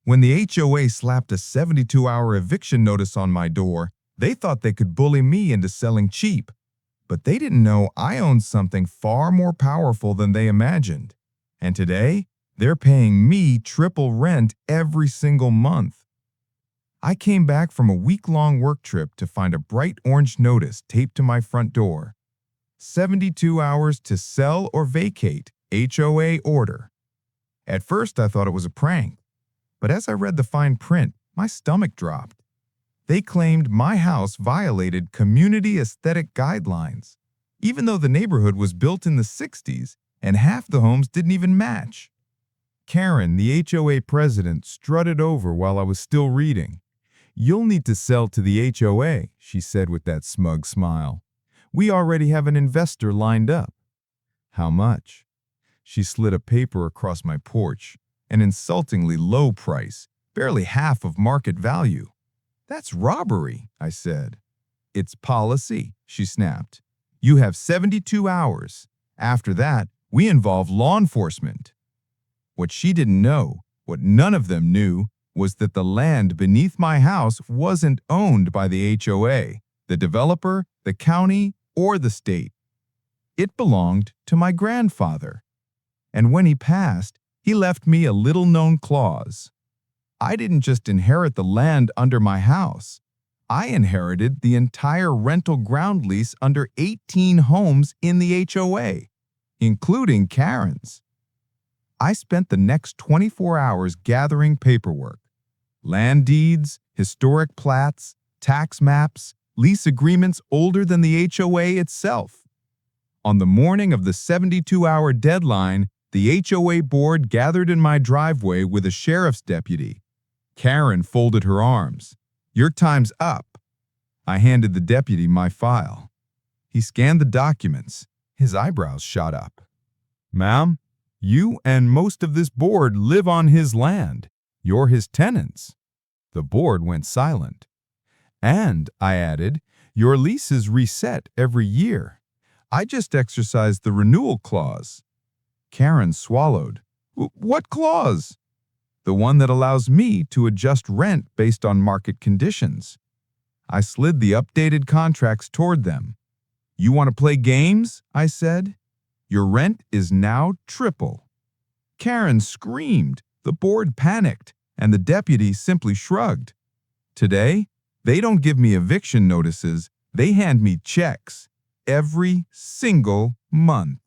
When the HOA slapped a 72-hour eviction notice on my door, they thought they could bully me into selling cheap. But they didn't know I owned something far more powerful than they imagined. And today, they're paying me triple rent every single month. I came back from a week-long work trip to find a bright orange notice taped to my front door. 72 hours to sell or vacate, HOA order. At first, I thought it was a prank, but as I read the fine print, my stomach dropped. They claimed my house violated community aesthetic guidelines, even though the neighborhood was built in the 60s and half the homes didn't even match. Karen, the HOA president, strutted over while I was still reading. "You'll need to sell to the HOA," she said with that smug smile. "We already have an investor lined up." "How much?" She slid a paper across my porch, an insultingly low price, barely half of market value. "That's robbery," I said. "It's policy," she snapped. "You have 72 hours. After that, we involve law enforcement." What she didn't know, what none of them knew, was that the land beneath my house wasn't owned by the HOA, the developer, the county, or the state. It belonged to my grandfather. And when he passed, he left me a little-known clause. I didn't just inherit the land under my house. I inherited the entire rental ground lease under 18 homes in the HOA, including Karen's. I spent the next 24 hours gathering paperwork. Land deeds, historic plats, tax maps, lease agreements older than the HOA itself. On the morning of the 72-hour deadline, the HOA board gathered in my driveway with a sheriff's deputy. Karen folded her arms. "Your time's up." I handed the deputy my file. He scanned the documents. His eyebrows shot up. "Ma'am, you and most of this board live on his land. You're his tenants." The board went silent. "And," I added, "your lease is reset every year. I just exercised the renewal clause." Karen swallowed. "What clause?" "The one that allows me to adjust rent based on market conditions." I slid the updated contracts toward them. "You want to play games?" I said. "Your rent is now triple." Karen screamed, the board panicked, and the deputy simply shrugged. Today, they don't give me eviction notices, they hand me checks every single month.